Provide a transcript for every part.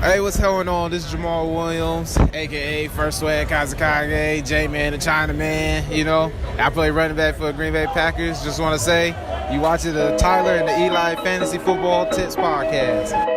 Hey, what's going on? This is Jamal Williams, a.k.a. First Swag Kazakage, J-Man, the Chinaman. You know, I play running back for the Green Bay Packers. Just want to say, you watching the Tyler and the Eli Fantasy Football Tips Podcast.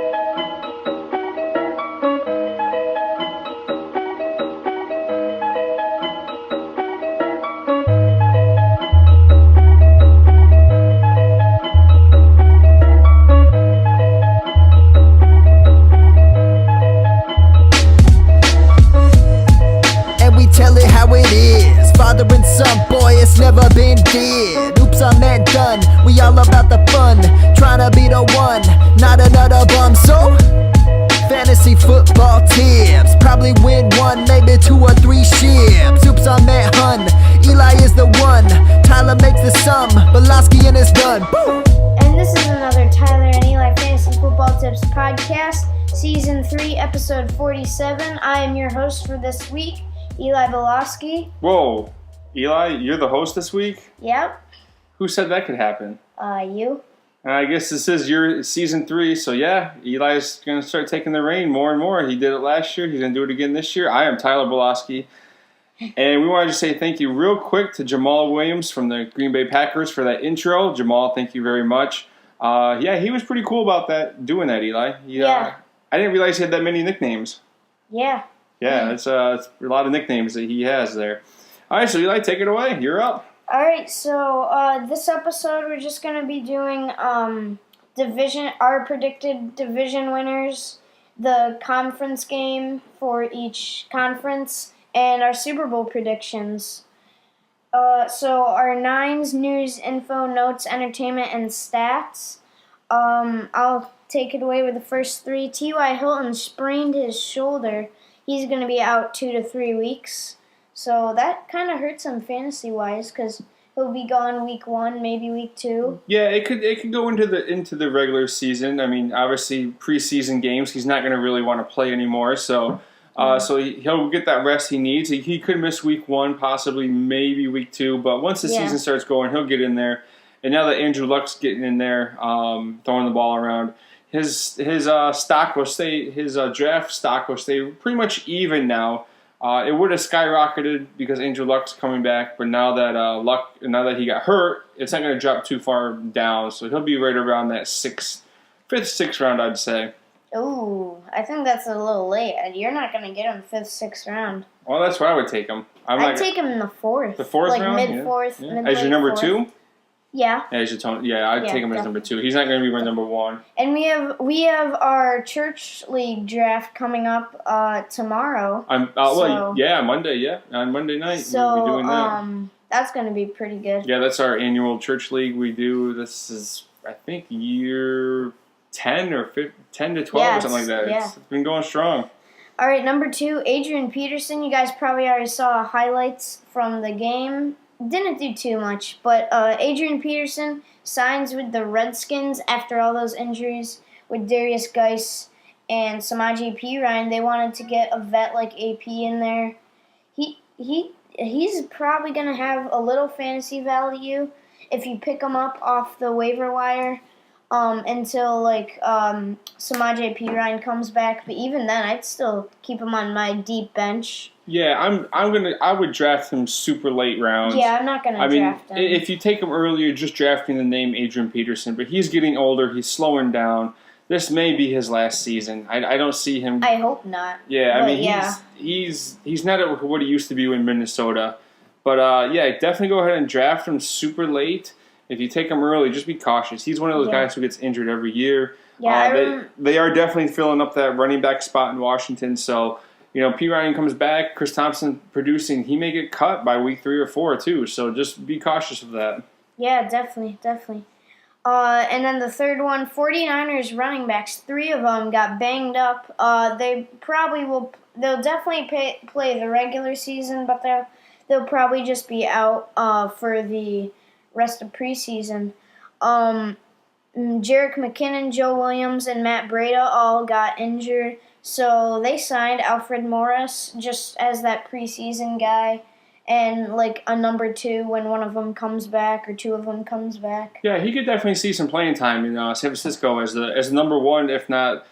Father and son, boy, it's never been dead. Oops, I'm that done. We all about the fun, trying to be the one, not another bum. So, fantasy football tips, probably win one, maybe 2 or 3 ships. Oops, I'm that hun. Eli is the one. Tyler makes the sum. Belaski and it's done. Boom. And this is another Tyler and Eli Fantasy Football Tips podcast, season 3, episode 47. I am your host for this week, Eli Belaski. Whoa, Eli, you're the host this week? Yep. Who said that could happen? You. I guess this is your season 3, so yeah, Eli's going to start taking the reign more and more. He did it last year. He's going to do it again this year. I am Tyler Belaski, and we wanted to say thank you real quick to Jamal Williams from the Green Bay Packers for that intro. Jamal, thank you very much. Yeah, he was pretty cool about that, doing that, Eli. Yeah. I didn't realize he had that many nicknames. Yeah. Yeah, it's a lot of nicknames that he has there. All right, so Eli, take it away. You're up. All right, so this episode we're just going to be doing our predicted division winners, the conference game for each conference, and our Super Bowl predictions. So our nines, news, info, notes, entertainment, and stats. I'll take it away with the first 3. T.Y. Hilton sprained his shoulder. He's going to be out 2 to 3 weeks. So that kind of hurts him fantasy-wise because he'll be gone week 1, maybe week 2. Yeah, it could go into the regular season. I mean, obviously preseason games, he's not going to really want to play anymore. So he'll get that rest he needs. He could miss week 1, possibly maybe week 2. But once the season starts going, he'll get in there. And now that Andrew Luck's getting in there, throwing the ball around, his stock will stay. His draft stock will stay pretty much even now. It would have skyrocketed because Andrew Luck's coming back, but now that he got hurt, it's not going to drop too far down. So he'll be right around that 5th, 6th round, I'd say. Ooh, I think that's a little late. You're not going to get him 5th, 6th round. Well, that's where I would take him. I'd take him in the 4th. The 4th round, mid-4th, as your number 2. Yeah. I'd take him as number 2. He's not going to be my number 1. And we have our church league draft coming up tomorrow. Monday. Yeah, on Monday night so, we'll be doing that. That's going to be pretty good. Yeah, that's our annual church league we do. This is, I think, year 10 or 10 to 12 or something like that. Yeah. It's been going strong. All right, number 2, Adrian Peterson. You guys probably already saw highlights from the game. Didn't do too much, but Adrian Peterson signs with the Redskins after all those injuries with Darius Geis and Samaje Perine. They wanted to get a vet like AP in there. He's probably going to have a little fantasy value if you pick him up off the waiver wire until Samaje Perine comes back. But even then, I'd still keep him on my deep bench. Yeah, I would draft him super late rounds. Yeah, I'm not going to draft him. If you take him early, you're just drafting the name Adrian Peterson, but he's getting older, he's slowing down. This may be his last season. I don't see him. I hope not. Yeah, he's not at what he used to be in Minnesota. But definitely go ahead and draft him super late. If you take him early, just be cautious. He's one of those guys who gets injured every year. Yeah, they are definitely filling up that running back spot in Washington, so P. Ryan comes back, Chris Thompson producing, he may get cut by week 3 or 4 too, so just be cautious of that. Yeah, definitely. And then the third one, 49ers running backs, 3 of them got banged up. They'll definitely play the regular season, but they'll probably just be out for the rest of preseason. Jerick McKinnon, Joe Williams, and Matt Breida all got injured. So they signed Alfred Morris just as that preseason guy and like a number 2 when one of them comes back or 2 of them comes back. Yeah, he could definitely see some playing time in San Francisco as the number 1, if not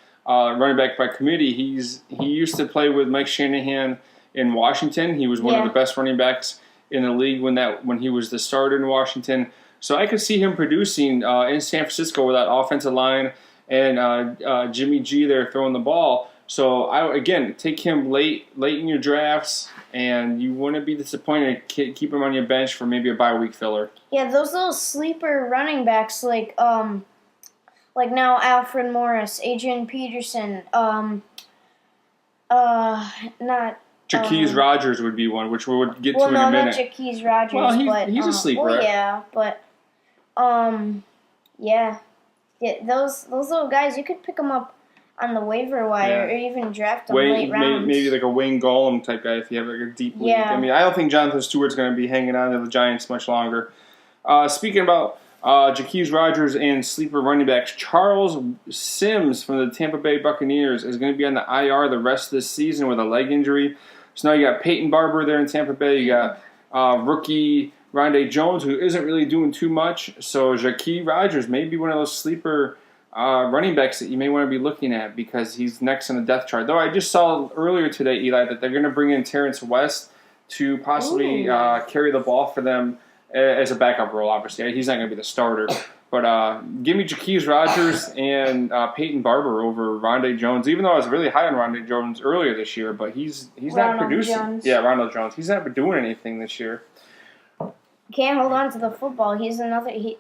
running back by committee. He used to play with Mike Shanahan in Washington. He was one of the best running backs in the league when he was the starter in Washington. So I could see him producing in San Francisco with that offensive line and Jimmy G there throwing the ball. So again, take him late in your drafts, and you wouldn't be disappointed. Keep him on your bench for maybe a bye week filler. Yeah, those little sleeper running backs like now Alfred Morris, Adrian Peterson, not. Jaquez Rogers would be one, which we would get to in a minute. Well, no, not Jaquez Rogers. Well, he's a sleeper. Well, yeah, but those little guys, you could pick them up on the waiver wire or even draft them late rounds. Maybe like a Wayne Gollum type guy if you have like a deep league. Yeah. I mean, I don't think Jonathan Stewart's going to be hanging on to the Giants much longer. Speaking about Jaquez Rogers and sleeper running backs, Charles Sims from the Tampa Bay Buccaneers is going to be on the IR the rest of this season with a leg injury. So now you got Peyton Barber there in Tampa Bay. You got rookie Rondé Jones, who isn't really doing too much. So Jaquez Rogers may be one of those sleeper running backs that you may want to be looking at because he's next on the depth chart. Though I just saw earlier today, Eli, that they're going to bring in Terrence West to possibly carry the ball for them as a backup role. Obviously, he's not going to be the starter. But give me Jaquez Rogers and Peyton Barber over Rondé Jones, even though I was really high on Rondé Jones earlier this year, but he's not producing. Jones. Yeah, Ronald Jones. He's not doing anything this year. Can't hold on to the football.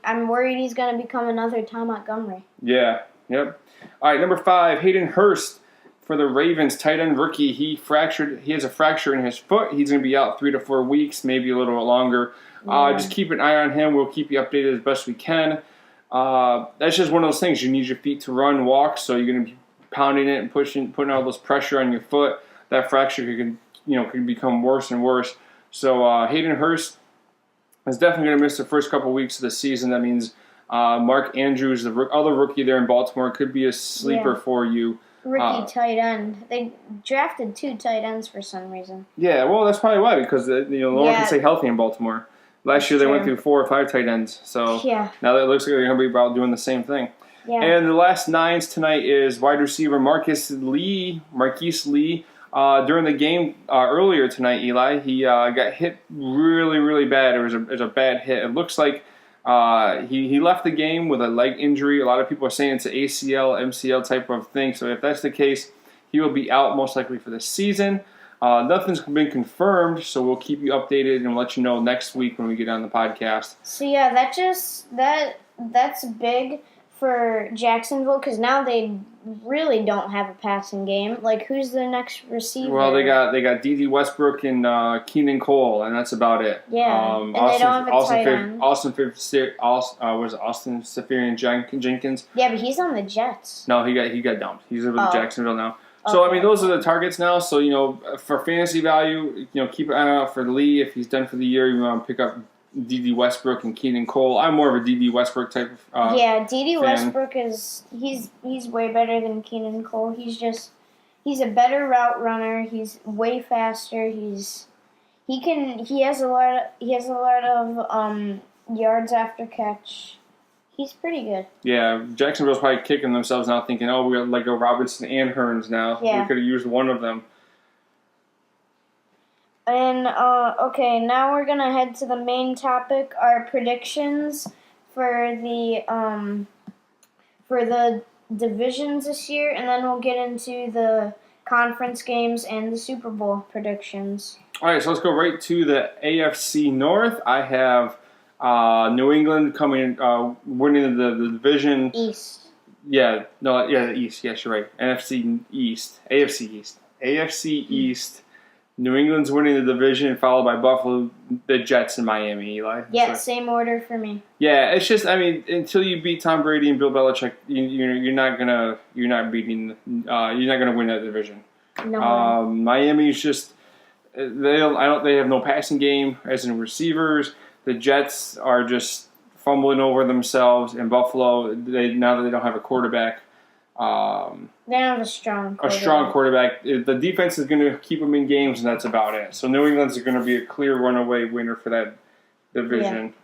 I'm worried he's going to become another Tom Montgomery. Yeah, yep. All right, number 5, Hayden Hurst for the Ravens, tight end rookie. He has a fracture in his foot. He's going to be out 3 to 4 weeks, maybe a little bit longer. Just keep an eye on him. We'll keep you updated as best we can. That's just one of those things. You need your feet to run, walk, so you're going to be pounding it and putting all this pressure on your foot. That fracture could become worse and worse. So Hayden Hurst is definitely going to miss the first couple weeks of the season. That means Mark Andrews, the other rookie there in Baltimore, could be a sleeper for you. Rookie tight end. They drafted 2 tight ends for some reason. Yeah, well, that's probably why, because no one can stay healthy in Baltimore. Last year they went through 4 or 5 tight ends, so now it looks like they're going to be about doing the same thing. Yeah. And the last 9s tonight is wide receiver Marquise Lee. During the game earlier tonight, Eli, he got hit really, really bad. It was a bad hit. It looks like he left the game with a leg injury. A lot of people are saying it's an ACL, MCL type of thing. So if that's the case, he will be out most likely for the season. Nothing's been confirmed, so we'll keep you updated and we'll let you know next week when we get on the podcast. So yeah, that's big for Jacksonville because now they really don't have a passing game. Like, who's the next receiver? Well, they got D.D. Westbrook and Keenan Cole, and that's about it. Yeah, and they don't have a tight end. Austin Seferian Jenkins. Yeah, but he's on the Jets. No, he got dumped. He's with Jacksonville now. So, I mean, those are the targets now. So, for fantasy value, keep an eye out for Lee. If he's done for the year, you want to pick up D.D. Westbrook and Keenan Cole. I'm more of a D.D. Westbrook type of D.D. Westbrook he's way better than Keenan Cole. He's a better route runner. He's way faster. He has a lot of yards after catch. He's pretty good. Yeah, Jacksonville's probably kicking themselves now thinking, we got Lego Robinson and Hearns now. Yeah. We could have used one of them. And, okay, now we're going to head to the main topic, our predictions for the divisions this year, and then we'll get into the conference games and the Super Bowl predictions. All right, so let's go right to the AFC North. I have New England winning the division. East. The East. Yes, you're right. AFC East. New England's winning the division, followed by Buffalo, the Jets, and Miami, Eli. Yeah, same order for me. Yeah, it's just, until you beat Tom Brady and Bill Belichick, you're not gonna win that division. No. Miami's just they have no passing game as in receivers. The Jets are just fumbling over themselves, and Buffalo, now that they don't have a quarterback. They don't have a strong quarterback. The defense is going to keep them in games, and that's about it. So New England's going to be a clear runaway winner for that division.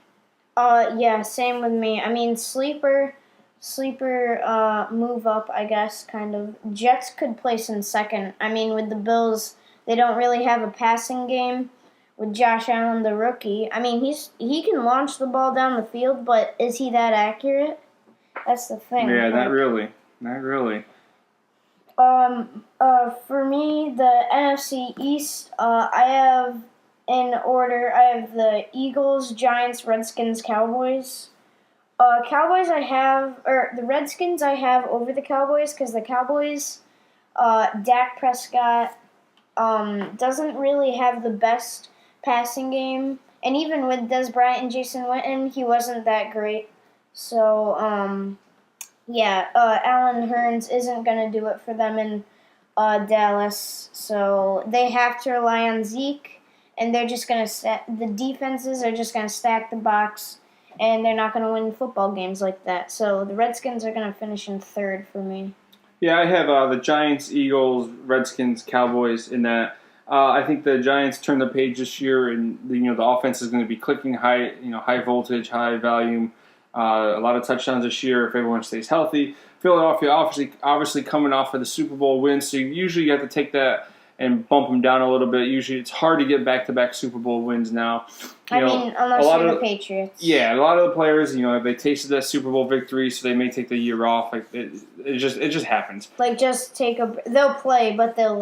Yeah, same with me. Sleeper sleeper move up, I guess, kind of. Jets could place in second. I mean, with the Bills, they don't really have a passing game. With Josh Allen, the rookie, I mean, he can launch the ball down the field, but is he that accurate? That's the thing. Yeah, not really. Not really. For me, the NFC East, I have in order. I have the Eagles, Giants, Redskins, Cowboys. Cowboys, the Redskins, I have over the Cowboys because the Cowboys, Dak Prescott, doesn't really have the best passing game, and even with Des Bryant and Jason Witten, he wasn't that great. So, Allen Hurns isn't going to do it for them in Dallas. So they have to rely on Zeke, and they're just going to the defenses are just going to stack the box, and they're not going to win football games like that. So the Redskins are going to finish in third for me. Yeah, I have the Giants, Eagles, Redskins, Cowboys in that. I think the Giants turn the page this year, and the offense is going to be clicking high voltage, high volume, a lot of touchdowns this year if everyone stays healthy. Philadelphia, obviously coming off of the Super Bowl win, so usually you have to take that and bump them down a little bit. Usually it's hard to get back-to-back Super Bowl wins now. Unless you're the Patriots. Yeah, a lot of the players, they tasted that Super Bowl victory, so they may take the year off. Like it just happens. Like they'll play, but they'll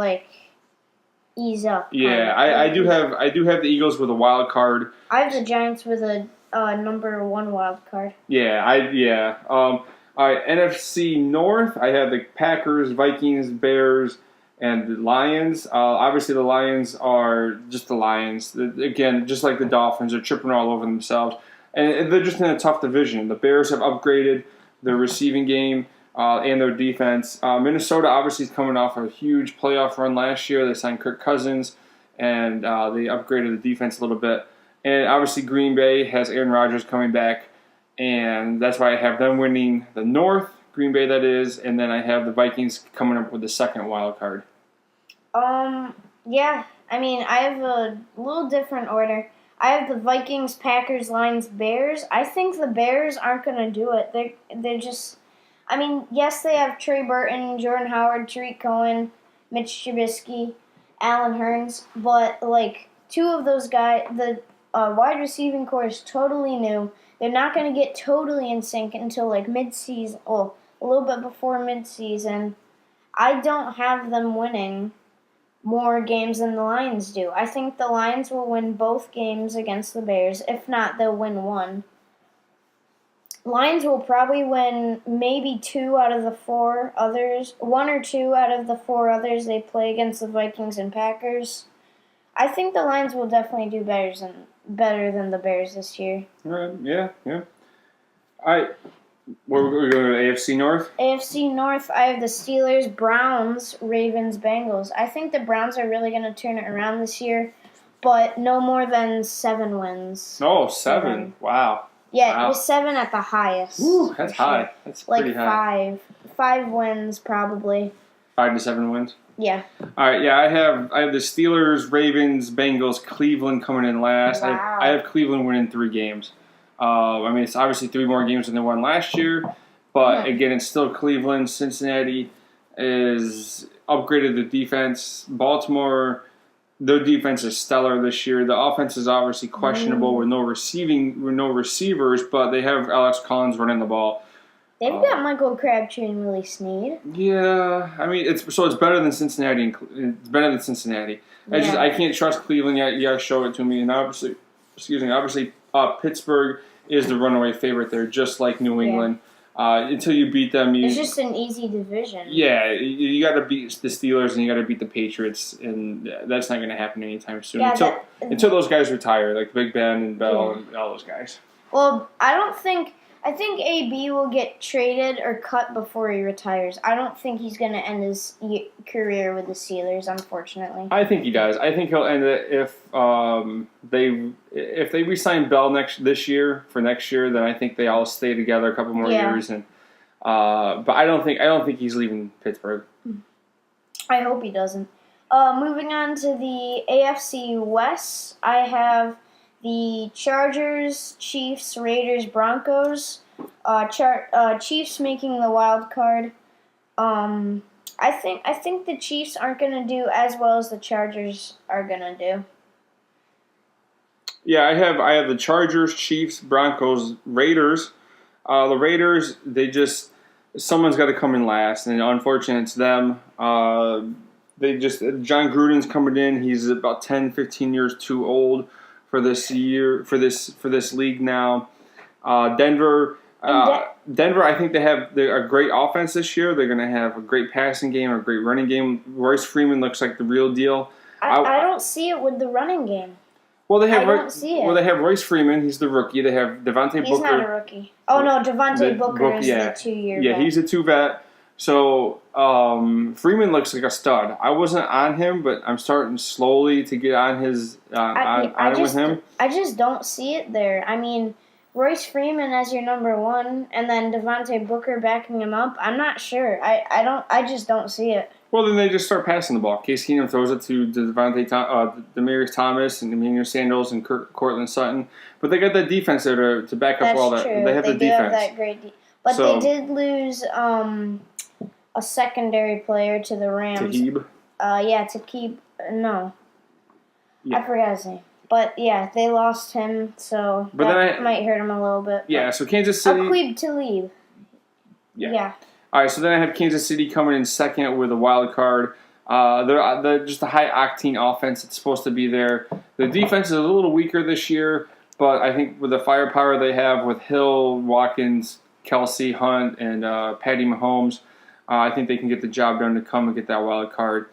ease up. Yeah, I do have the Eagles with a wild card. I have the Giants with a number 1 wild card. Yeah. All right, NFC North. I have the Packers, Vikings, Bears, and the Lions. Obviously, the Lions are just the Lions. Again, just like the Dolphins, they're tripping all over themselves, and they're just in a tough division. The Bears have upgraded their receiving game and their defense. Minnesota obviously is coming off a huge playoff run last year. They signed Kirk Cousins, and they upgraded the defense a little bit. And obviously, Green Bay has Aaron Rodgers coming back, and that's why I have them winning the North. Green Bay, that is, and then I have the Vikings coming up with the second wild card. Yeah. I mean, I have a little different order. I have the Vikings, Packers, Lions, Bears. I think the Bears aren't going to do it. They're just. I mean, yes, they have Trey Burton, Jordan Howard, Tariq Cohen, Mitch Trubisky, Allen Hurns, but two of those guys, the wide receiving core is totally new. They're not going to get totally in sync until mid-season. Well, a little bit before mid-season. I don't have them winning more games than the Lions do. I think the Lions will win both games against the Bears. If not, they'll win one. Lions will probably win maybe 2 out of the 4 others. 1 or 2 out of the 4 others they play against the Vikings and Packers. I think the Lions will definitely do better than the Bears this year. All right, yeah. All right, we're going to AFC North? AFC North, I have the Steelers, Browns, Ravens, Bengals. I think the Browns are really going to turn it around this year, but no more than 7 wins. Oh, 7. Wow. Yeah, wow. It was 7 at the highest. Ooh, that's high. That's pretty high. 5 wins probably. 5 to 7 wins? Yeah. All right, yeah, I have the Steelers, Ravens, Bengals, Cleveland coming in last. Wow. I have Cleveland winning 3 games. I mean, it's obviously 3 more games than they won last year, but again, it's still Cleveland. Cincinnati is upgraded the defense. Baltimore, their defense is stellar this year. The offense is obviously questionable with no receivers, but they have Alex Collins running the ball. They've got Michael Crabtree and Willie Snead. Yeah, I mean, it's better than Cincinnati. It's better than Cincinnati. Yeah. I can't trust Cleveland yet. You got to show it to me. And obviously, Pittsburgh is the runaway favorite there, just like New England. Until you beat them, it's just an easy division. Yeah, you got to beat the Steelers and you got to beat the Patriots, and that's not going to happen anytime soon. Yeah, until those guys retire, like Big Ben and Bell and all those guys. Well, I think AB will get traded or cut before he retires. I don't think he's going to end his career with the Steelers, unfortunately. I think he does. I think he'll end it if they re-sign Bell this year, then I think they all stay together a couple more years. And but I don't think he's leaving Pittsburgh. I hope he doesn't. Moving on to the AFC West, I have the Chargers, Chiefs, Raiders, Broncos. Chiefs making the wild card. I think the Chiefs aren't gonna do as well as the Chargers are gonna do. Yeah, I have the Chargers, Chiefs, Broncos, Raiders. The Raiders, someone's got to come in last, and unfortunately, it's them. John Gruden's coming in. He's about 10, 15 years too old for this league now. Denver, I think they have a great offense this year. They're going to have a great passing game, a great running game. Royce Freeman looks like the real deal. I don't see it with the running game. Well, they have I don't see it. Well, they have Royce Freeman. He's the rookie. They have Devontae Booker. He's not a rookie. Oh no, Devontae Booker is the 2-year. Yeah, he's a 2-vet. So Freeman looks like a stud. I wasn't on him, but I'm starting slowly to get on his with him. I just don't see it there. I mean, Royce Freeman as your number one, and then Devontae Booker backing him up. I'm not sure. I just don't see it. Well, then they just start passing the ball. Case Keenum throws it to Demaryius Thomas and Emmanuel Sanders and Cortland Sutton. But they got that defense there to back up all that. True. They have the defense. Have that great but they did lose a secondary player to the Rams. Talib? Talib. No. Yeah. I forgot his name. But, yeah, they lost him, so that might hurt him a little bit. Yeah, so Kansas City. Aqib Talib. Yeah. All right, so then I have Kansas City coming in second with a wild card. They're just a high-octane offense that's supposed to be there. The defense is a little weaker this year, but I think with the firepower they have with Hill, Watkins, Kelsey, Hunt, and Patty Mahomes, I think they can get the job done to come and get that wild card.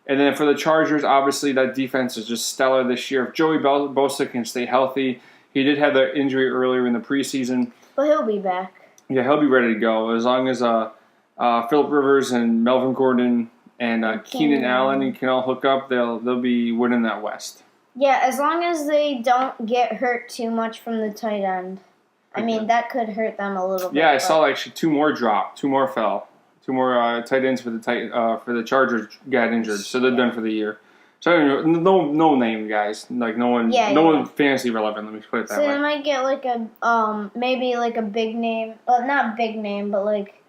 And then for the Chargers, obviously that defense is just stellar this year. If Joey Bosa can stay healthy, he did have that injury earlier in the preseason. But he'll be back. Yeah, he'll be ready to go as long as Phillip Rivers and Melvin Gordon and Keenan Allen can all hook up. They'll be winning that West. Yeah, as long as they don't get hurt too much from the tight end. I mean, that could hurt them a little bit. Yeah, I saw actually 2 more drop, 2 more fell. 2 more tight ends for the Chargers got injured, so they're done for the year. So no name guys, like no one fantasy relevant. Let me put it that way. So they might get like a maybe like a big name, well not big name, but like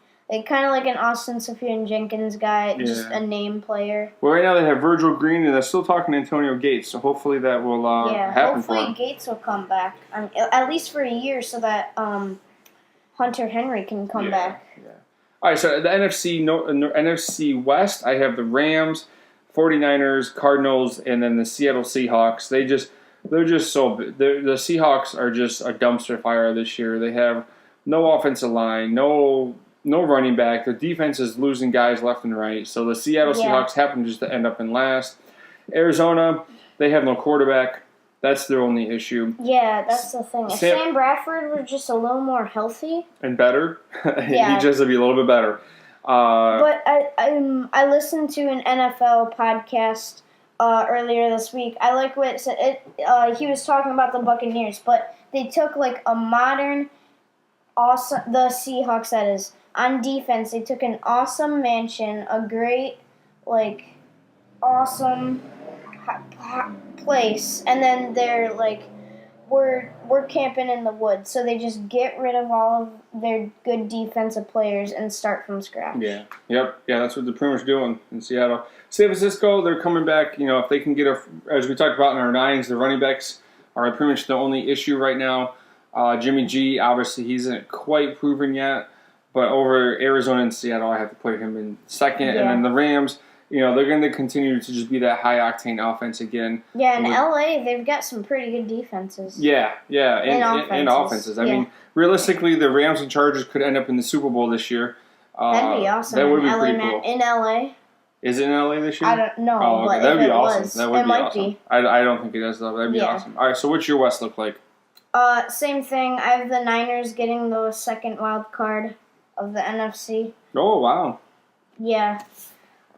kind of like an Austin Seferian-Jenkins guy, just a name player. Well, right now they have Virgil Green, and they're still talking to Antonio Gates, so hopefully that will happen for him. Hopefully Gates will come back, at least for a year, so that Hunter Henry can come back. Yeah. All right, so the NFC West, I have the Rams, 49ers, Cardinals, and then the Seattle Seahawks. They're just so the Seahawks are just a dumpster fire this year. They have no offensive line, no running back. Their defense is losing guys left and right. So the Seattle Seahawks happen just to end up in last. Arizona, they have no quarterback. That's their only issue. Yeah, that's the thing. If Sam Bradford were just a little more healthy and better, he'd just be a little bit better. But I listened to an NFL podcast earlier this week. I like what it said. He was talking about the Buccaneers, but they took like a modern, awesome. The Seahawks, that is, on defense. They took an awesome mansion, a great awesome place, and then they're like, we're camping in the woods. So they just get rid of all of their good defensive players and start from scratch. Yeah. Yep. Yeah, that's what they're pretty much doing in Seattle. San Francisco, they're coming back. You know, if they can get as we talked about in our nines, the running backs are pretty much the only issue right now. Jimmy G, obviously, he isn't quite proven yet. But over Arizona and Seattle, I have to put him in second. Yeah. And then the Rams, you know, they're going to continue to just be that high-octane offense again. Yeah, in L.A., they've got some pretty good defenses. Yeah. And offenses. I mean, realistically, the Rams and Chargers could end up in the Super Bowl this year. That'd be awesome. That would be pretty cool. In L.A.? Is it in L.A. this year? I don't know, but that'd be awesome. That would be awesome. I don't think it is, though. That'd be awesome. All right, so what's your West look like? Same thing. I have the Niners getting the second wild card of the NFC. Oh, wow. Yeah.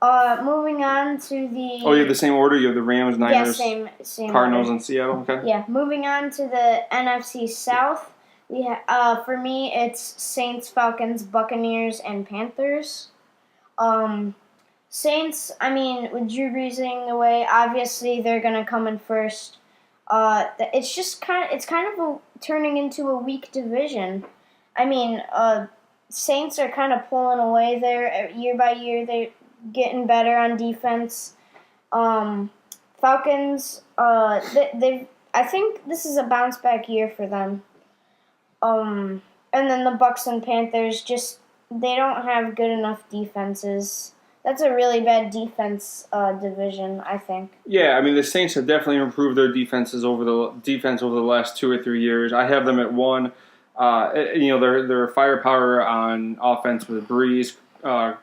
Moving on to the... Oh, you have the same order? You have the Rams, Niners, same Cardinals, order. and Seattle? Okay. Yeah. Moving on to the NFC South, we for me, it's Saints, Falcons, Buccaneers, and Panthers. Saints, I mean, with Drew Brees leading the way, obviously they're going to come in first. It's kind of turning into a weak division. I mean, Saints are kind of pulling away there year by year. They're getting better on defense. Falcons, they I think this is a bounce back year for them. And then the Bucks and Panthers they don't have good enough defenses. That's a really bad defense division, I think. Yeah, I mean the Saints have definitely improved their defense over the last 2 or 3 years. I have them at 1. Their firepower on offense with Breeze, Alvin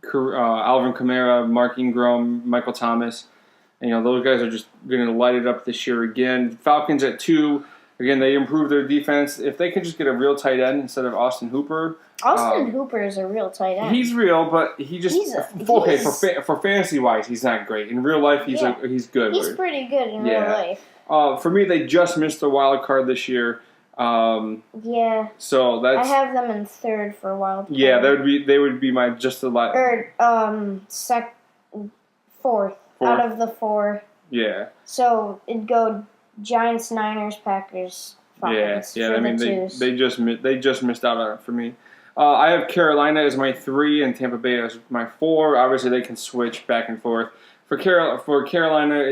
Kamara, Mark Ingram, Michael Thomas. Those guys are just going to light it up this year again. Falcons at 2. Again, they improved their defense. If they could just get a real tight end instead of Austin Hooper. Austin Hooper is a real tight end. He's real, but he just for fantasy wise, he's not great. In real life, he's good. He's pretty good in real life. For me, they just missed the wild card this year. Yeah. So that's. I have them in 3rd for wild card. Yeah, they would be my just the last. Or 4th out of the 4. Yeah. So it'd go Giants, Niners, Packers, Falcons. Yeah. I mean, they just missed out on it for me. I have Carolina as my 3 and Tampa Bay as my 4. Obviously, they can switch back and forth. For Carolina, they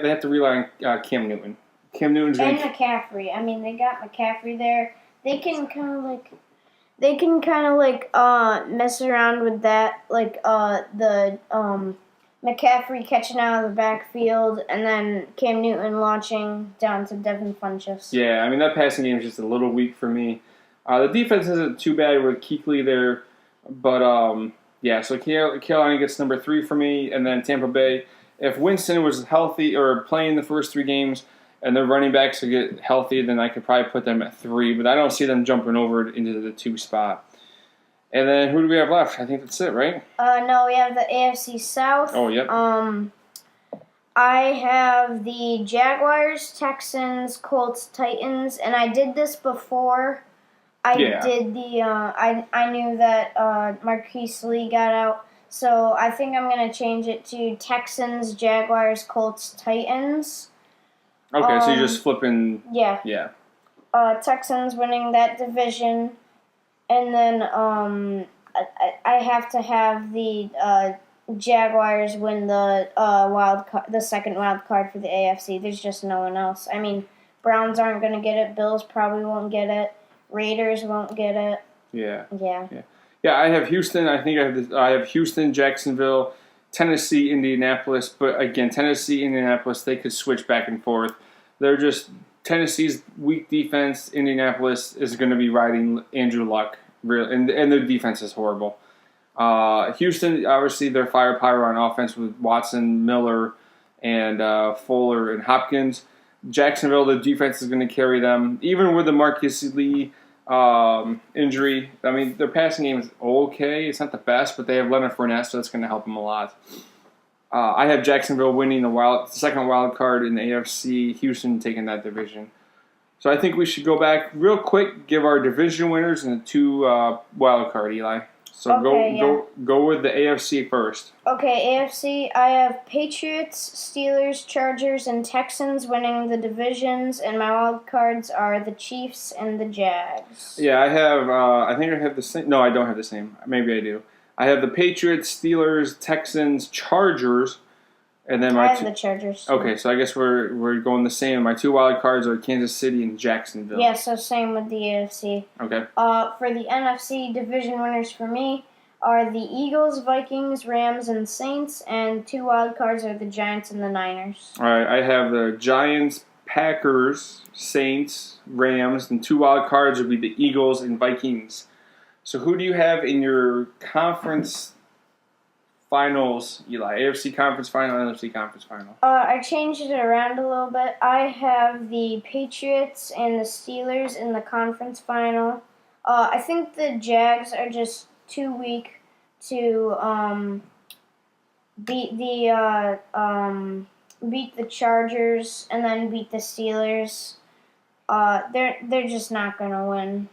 have to rely on Cam Newton. Cam Newton's and McCaffrey. I mean, they got McCaffrey there. They can kind of like mess around with that, like the McCaffrey catching out of the backfield, and then Cam Newton launching down to Devin Funchess. Yeah, I mean, that passing game is just a little weak for me. The defense isn't too bad with Kuechly there, but so Carolina gets number 3 for me, and then Tampa Bay. If Winston was healthy or playing the first 3 games and their running backs would get healthy, then I could probably put them at 3, but I don't see them jumping over into the 2 spot. And then who do we have left? I think that's it, right? No, we have the AFC South. Oh, yep. I have the Jaguars, Texans, Colts, Titans, and I did this before. I knew that Marquise Lee got out, so I think I'm going to change it to Texans, Jaguars, Colts, Titans. Okay, so you're just flipping. Yeah. Yeah. Texans winning that division. And then I have to have the Jaguars win the second wild card for the AFC. There's just no one else. I mean, Browns aren't going to get it. Bills probably won't get it. Raiders won't get it. Yeah. Yeah. Yeah, I have Houston. I think I have Houston, Jacksonville, Tennessee, Indianapolis. But again, Tennessee, Indianapolis, they could switch back and forth. They're just Tennessee's weak defense. Indianapolis is going to be riding Andrew Luck, and their defense is horrible. Houston, obviously, their firepower on offense with Watson, Miller, and Fuller and Hopkins. Jacksonville, the defense is going to carry them, even with the Marquise Lee injury. I mean, their passing game is okay. It's not the best, but they have Leonard Fournette, so that's going to help them a lot. I have Jacksonville winning the second wild card in the AFC, Houston taking that division. So I think we should go back real quick, give our division winners and the 2 wild card, Eli. So go with the AFC first. Okay, AFC, I have Patriots, Steelers, Chargers, and Texans winning the divisions, and my wild cards are the Chiefs and the Jags. Yeah, I have. I think I have the same. No, I don't have the same. Maybe I do. I have the Patriots, Steelers, Texans, Chargers, and then I have the Chargers. Okay, so I guess we're going the same. My 2 wild cards are Kansas City and Jacksonville. Yeah, so same with the AFC. Okay. For the NFC, division winners for me are the Eagles, Vikings, Rams, and Saints, and 2 wild cards are the Giants and the Niners. All right, I have the Giants, Packers, Saints, Rams, and 2 wild cards would be the Eagles and Vikings. So who do you have in your conference finals, Eli? AFC conference final, NFC conference final. I changed it around a little bit. I have the Patriots and the Steelers in the conference final. I think the Jags are just too weak to beat the Chargers and then beat the Steelers. They're just not gonna win.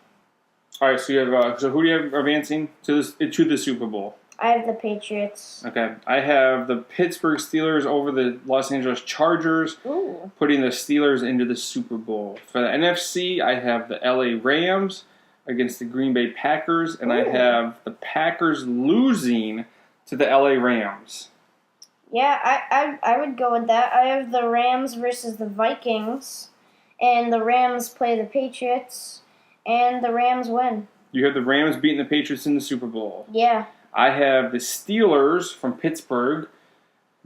All right, so you have so who do you have advancing to the Super Bowl? I have the Patriots. Okay. I have the Pittsburgh Steelers over the Los Angeles Chargers, Ooh. putting the Steelers into the Super Bowl. For the NFC, I have the LA Rams against the Green Bay Packers, and I Ooh. have the Packers losing to the LA Rams. Yeah, I would go with that. I have the Rams versus the Vikings, and the Rams play the Patriots, and the Rams win. You have the Rams beating the Patriots in the Super Bowl. Yeah. I have the Steelers from Pittsburgh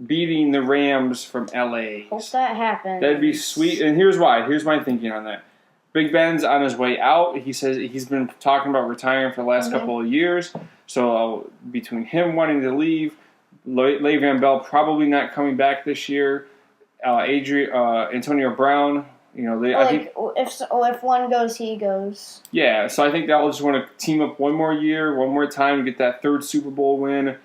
beating the Rams from LA. Hope that happens. That'd be sweet. And here's why. Here's my thinking on that. Big Ben's on his way out. He says he's been talking about retiring for the last couple of years. So between him wanting to leave, Le'Veon Bell probably not coming back this year, Antonio Brown, I think, if one goes, he goes. yeah. So I think they'll just want to team up one more year, one more time to get that third Super Bowl win,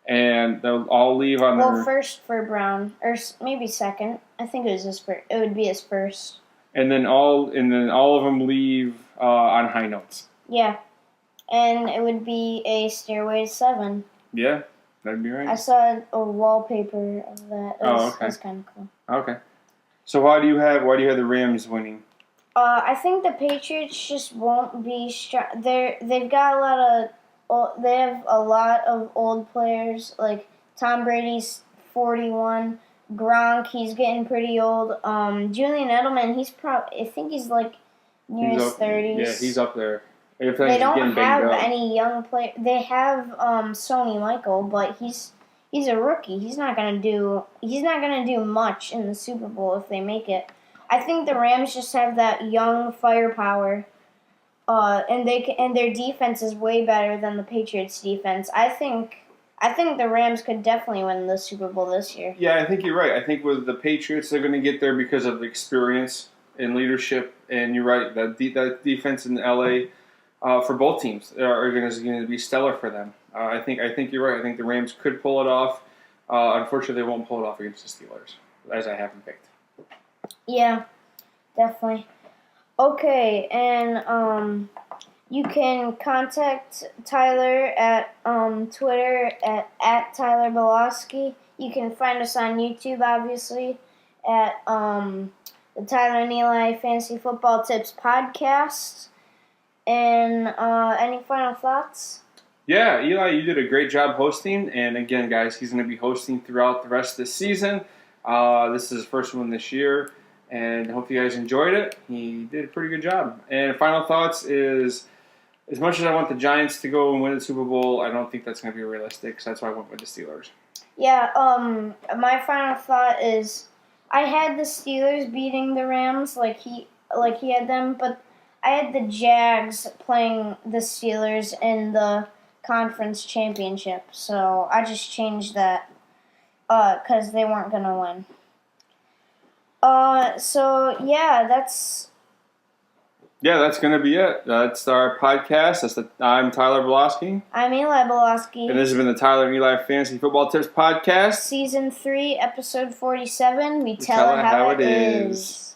and they'll all leave on their. First for Brown, or maybe second. I think it was his first. It would be his first. And then all of them leave on high notes. Yeah, and it would be a Stairway to 7. Yeah, that'd be right. I saw a wallpaper of that. Okay. That's kind of cool. Okay. So why do you have the Rams winning? I think the Patriots just won't be strong. They've got they have a lot of old players. Like Tom Brady's 41. Gronk, he's getting pretty old. Julian Edelman, I think he's like near his 30s. Yeah, he's up there. They don't have any young players. They have Sony Michael, but he's a rookie. He's not gonna do much in the Super Bowl if they make it. I think the Rams just have that young firepower, and their defense is way better than the Patriots' defense. I think the Rams could definitely win the Super Bowl this year. Yeah, I think you're right. I think with the Patriots, they're going to get there because of the experience and leadership. And you're right, that defense in LA for both teams are going to be stellar for them. I think you're right. I think the Rams could pull it off. Unfortunately, they won't pull it off against the Steelers, as I have them picked. Yeah, definitely. Okay, and you can contact Tyler at Twitter at Tyler Belowski. You can find us on YouTube, obviously, at the Tyler and Eli Fantasy Football Tips podcast. And any final thoughts? Yeah, Eli, you did a great job hosting. And again, guys, he's going to be hosting throughout the rest of the season. This is his first one this year. And I hope you guys enjoyed it. He did a pretty good job. And final thoughts is, as much as I want the Giants to go and win the Super Bowl, I don't think that's going to be realistic. So that's why I went with the Steelers. Yeah, my final thought is I had the Steelers beating the Rams like he had them, but I had the Jags playing the Steelers in the conference championship. So I just changed that because they weren't going to win. So yeah, that's going to be it. That's our podcast. I'm Tyler Belowski. I'm Eli Belowski. And this has been the Tyler and Eli Fantasy Football Tips Podcast. Season 3, Episode 47. We tell it how it is.